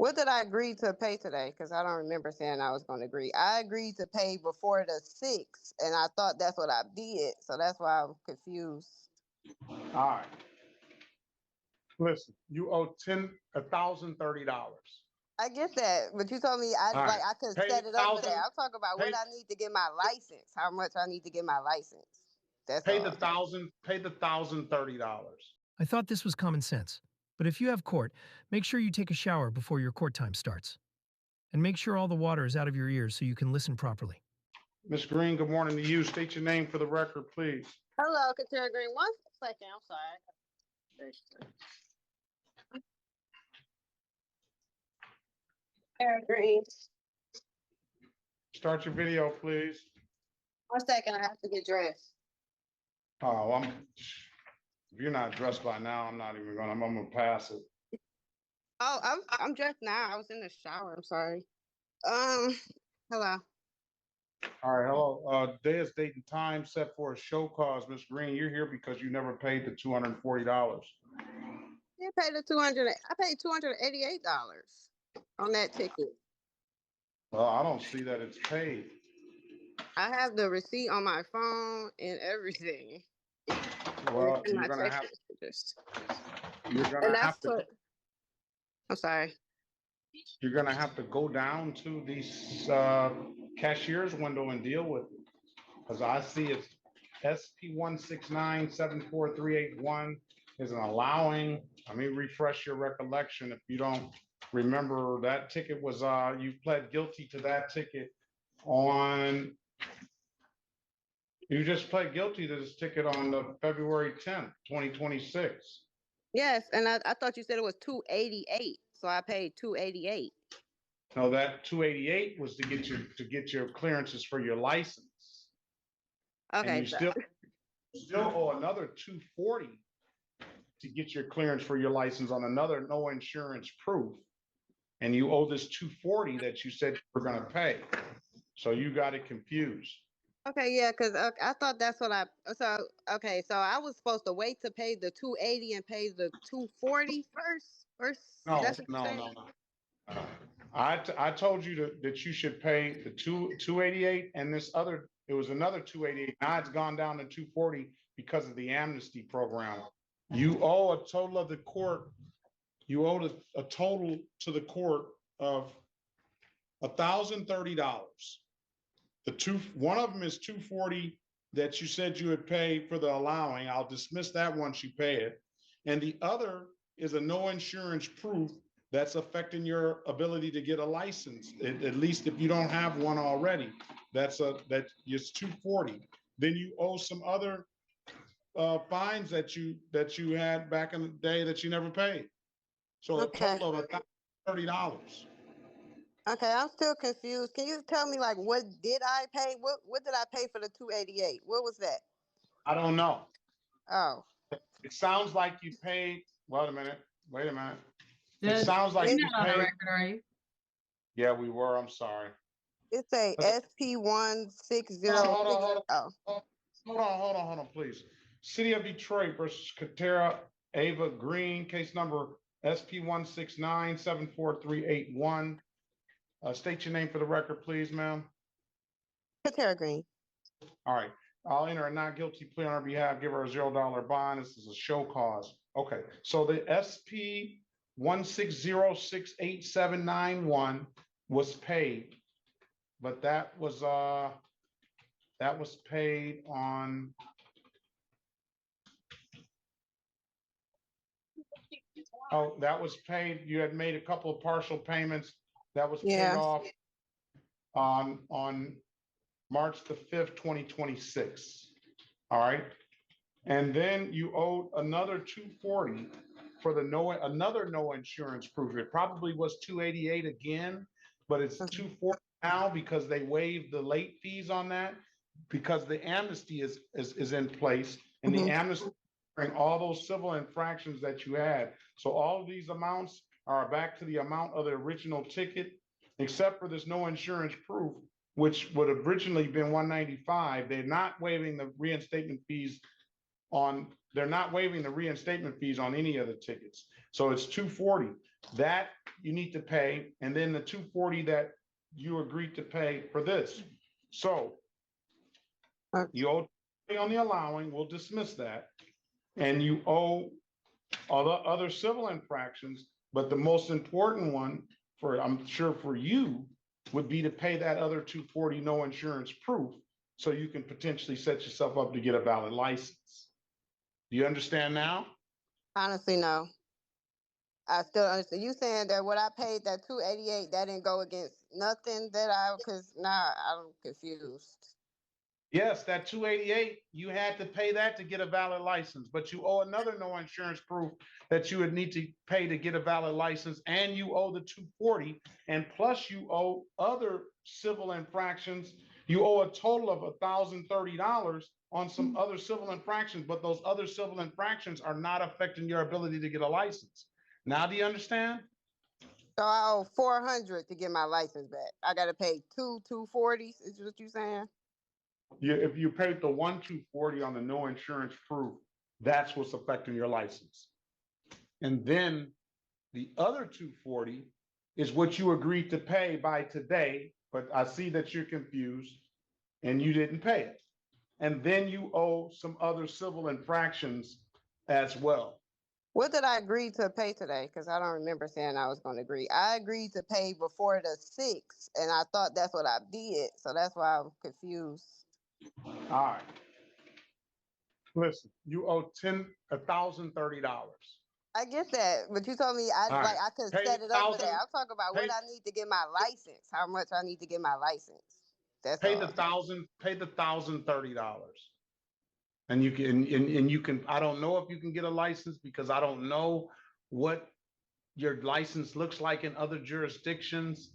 What did I agree to pay today? Because I don't remember saying I was going to agree. I agreed to pay before the 6th, and I thought that's what I did. So that's why I'm confused. All right. Listen, you owe $1,030. I get that, but you told me I All right. I could Pay set the it up for that. thousand. I'm talking about what Pay I need to get my license. How much I need to get my license. That's pay the all. thousand. Pay the $1,030. I thought this was common sense, but if you have court, make sure you take a shower before your court time starts. And make sure all the water is out of your ears so you can listen properly. Ms. Green, good morning to you. State your name for the record, please. Hello, Katara Green. 1 second. I'm sorry. Katara Green. Start your video, please. 1 second. I have to get dressed. Oh, if you're not dressed by now, I'm not even gonna. I'm gonna pass it. Oh, I'm dressed now. I was in the shower. I'm sorry. Hello. All right, hello. Day is date and time set for a show cause. Ms. Green, you're here because you never paid the $240. I paid the 200. I paid $288 on that ticket. Well, I don't see that it's paid. I have the receipt on my phone and everything. Well, And you're my gonna text have messages. you're And gonna have that's to what. I'm sorry. you're gonna have to go down to the cashier's window and deal with it. Because I see it's SP 1697438 is an allowing. Let me refresh your recollection if you don't remember. That ticket was you pled guilty to that ticket on you just pled guilty to this ticket on the February 10th, 2026. Yes, and I thought you said it was 288, so I paid 288. No, that 288 was to get your clearances for your license. And Okay, you so still owe another 240 to get your clearance for your license on another no insurance proof. And you owe this 240 that you said you were gonna pay. So you got it confused. okay, yeah, because I thought that's what I. So okay, so I was supposed to wait to pay the 280 and pay the 240 first. First, No, that's what you're no, saying? no, no. I told you that you should pay the 288 and this other, it was another 288. Now it's gone down to 240 because of the amnesty program. You owe a total of the court, you owe a total to the court of $1,030. One of them is 240 that you said you would pay for the allowing. I'll dismiss that once you pay it. And the other is a no insurance proof that's affecting your ability to get a license. At least if you don't have one already, that's 240. Then you owe some other fines that you had back in the day that you never paid. So a Okay. total of $1,030. Okay, I'm still confused. Can you tell me like what did I pay? What did I pay for the 288? What was that? I don't know. Oh, It sounds like you paid. Wait a minute. Wait a minute. It Judge, sounds like you're you not on the paid. record, are you? Yeah, we were. I'm sorry. it's a SP Hold 1606. on, hold on, Oh, hold on, please. City of Detroit versus Katera Ava Green, case number SP 1697431. State your name for the record, please, ma'am. Katara Green. All right. I'll enter a not guilty plea on her behalf, give her a $0 bond. This is a show cause. Okay. So the SP 1606891 was paid, but that was paid on that was paid. You had made a couple of partial payments. That was paid Yeah. off on March the 5th, 2026. All right. And then you owed another 240 for another no insurance proof. It probably was 288 again, but it's 240 now because they waived the late fees on that because the amnesty is in place, and the amnesty bring all those civil infractions that you had. So all of these amounts are back to the amount of the original ticket, except for this no insurance proof, which would have originally been 195. They're not waiving the reinstatement fees on any of the tickets. So it's 240. That you need to pay, and then the 240 that you agreed to pay for this. So you owe on the allowing, we'll dismiss that. And you owe other civil infractions, but the most important one for, I'm sure for you, would be to pay that other 240 no insurance proof, so you can potentially set yourself up to get a valid license. Do you understand now? Honestly, no. I still understand. You saying that what I paid, that 288, that didn't go against nothing that because now I'm confused. Yes, that 288, you had to pay that to get a valid license, but you owe another no insurance proof that you would need to pay to get a valid license, and you owe the 240, and plus you owe other civil infractions. You owe a total of $1,030 on some other civil infractions, but those other civil infractions are not affecting your ability to get a license. Now, do you understand? So I owe 400 to get my license back. I got to pay 240s, is what you saying? If you paid the 240 on the no insurance proof, that's what's affecting your license. And then the other 240 is what you agreed to pay by today, but I see that you're confused and you didn't pay it. And then you owe some other civil infractions as well. What did I agree to pay today? Because I don't remember saying I was going to agree. I agreed to pay before the 6th, and I thought that's what I did. So that's why I'm confused. All right. Listen, you owe $1,030. I get that, but you told me I could set it up for that. I'm talking about what I need to get my license. How much I need to get my license. That's pay all. pay the $1,030. And you can, I don't know if you can get a license because I don't know what your license looks like in other jurisdictions.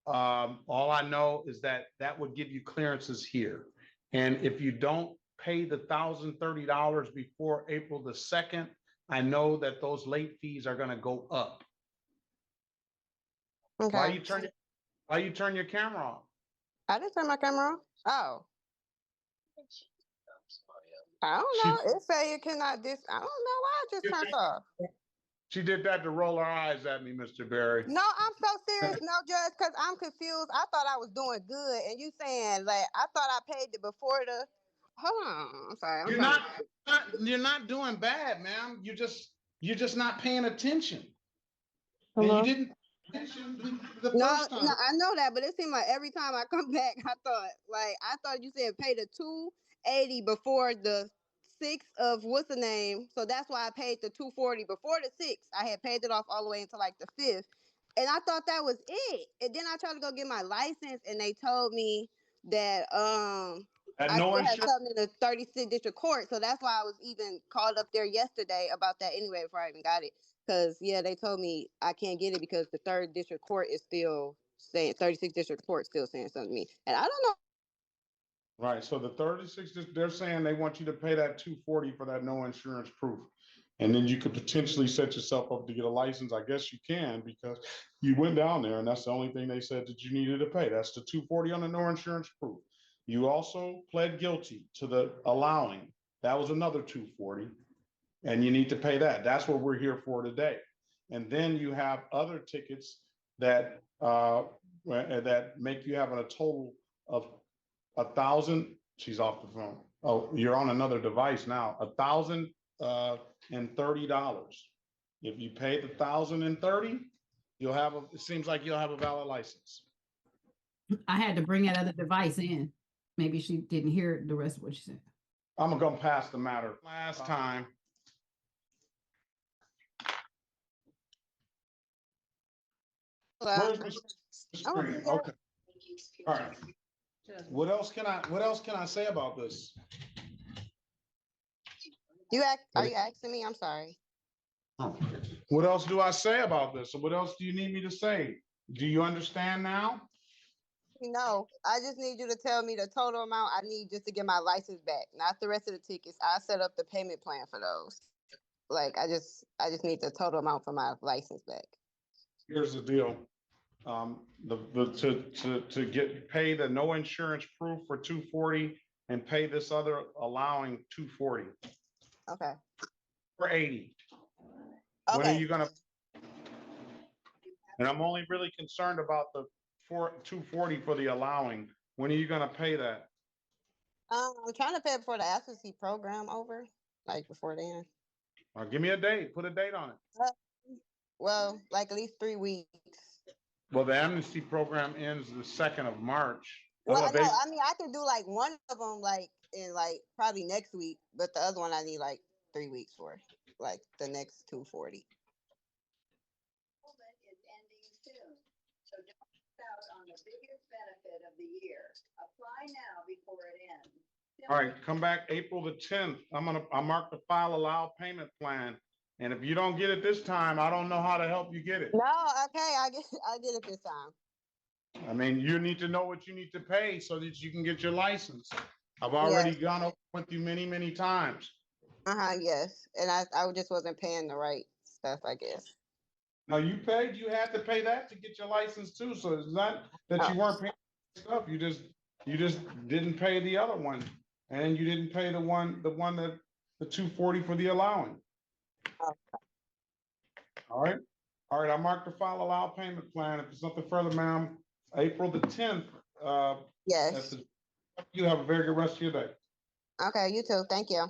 All I know is that that would give you clearances here. And if you don't pay the $1,030 before April the 2nd, I know that those late fees are going to go up. Okay. Why you turn your camera off? I didn't turn my camera off. Oh. I don't know. It say you cannot I don't know why I just turned off. She did that to roll her eyes at me, Mr. Berry. No, I'm so serious. No, Judge, because I'm confused. I thought I was doing good, and you saying like I thought I paid it before the. Hold on, I'm sorry. You're not doing bad, ma'am. You're just not paying attention. Hello? And you didn't pay attention the first time. No, I know that, but it seemed like every time I come back, I thought you said pay the 280 before the 6th of what's the name. So that's why I paid the 240 before the 6th. I had paid it off all the way until like the 5th. And I thought that was it. And then I tried to go get my license, and they told me that I still had something in the 36th district court. So that's why I was even called up there yesterday about that anyway before I even got it. Because yeah, they told me I can't get it because the 3rd district court is still saying 36th district court still saying something to me, and I don't know. Right. So the 36th, they're saying they want you to pay that 240 for that no insurance proof. And then you could potentially set yourself up to get a license. I guess you can because you went down there and that's the only thing they said that you needed to pay. That's the 240 on the no insurance proof. You also pled guilty to the allowing. That was another 240. And you need to pay that. That's what we're here for today. And then you have other tickets that make you having a total of 1,000. She's off the phone. Oh, you're on another device now. $1,030. If you pay the $1,030, you'll have it seems like you'll have a valid license. I had to bring that other device in. Maybe she didn't hear the rest of what she said. I'm gonna go past the matter. Last time. Where's Mr. Green? Okay. All right. What else can I say about this? Are you asking me? I'm sorry. What else do I say about this? Or what else do you need me to say? Do you understand now? No, I just need you to tell me the total amount I need just to get my license back, not the rest of the tickets. I set up the payment plan for those. Like I just need the total amount for my license back. Here's the deal. To pay the no insurance proof for 240 and pay this other allowing 240. Okay. For 80. Okay. When are you gonna? And I'm only really concerned about the 240 for the allowing. When are you gonna pay that? I'm trying to pay before the absentee program over, like before then. Or give me a date, put a date on it. Uh, Well, like at least 3 weeks. Well, the amnesty program ends the 2nd of March. Well, Oh, I know. I mean, I can do like one of them like in like probably next week, but the other one I need like 3 weeks for, like the next 240. Is ending soon, so don't miss out on the biggest benefit of the year. Apply now before it ends. all right, come back April the 10th. I'll mark the file allow payment plan. And if you don't get it this time, I don't know how to help you get it. No, okay, I get it this time. I mean, you need to know what you need to pay so that you can get your license. I've already Yes. gone over with you many, many times. Yes, and I just wasn't paying the right stuff, I guess. Now you paid, you had to pay that to get your license too. So it's not that you Oh, weren't paying stuff. You just didn't pay the other one. And you didn't pay the one that the 240 for the allowing. oh, All right. All right. I marked the file allow payment plan. If there's nothing further, ma'am, April the 10th. yes. You have a very good rest of your day. Okay, you too. Thank you.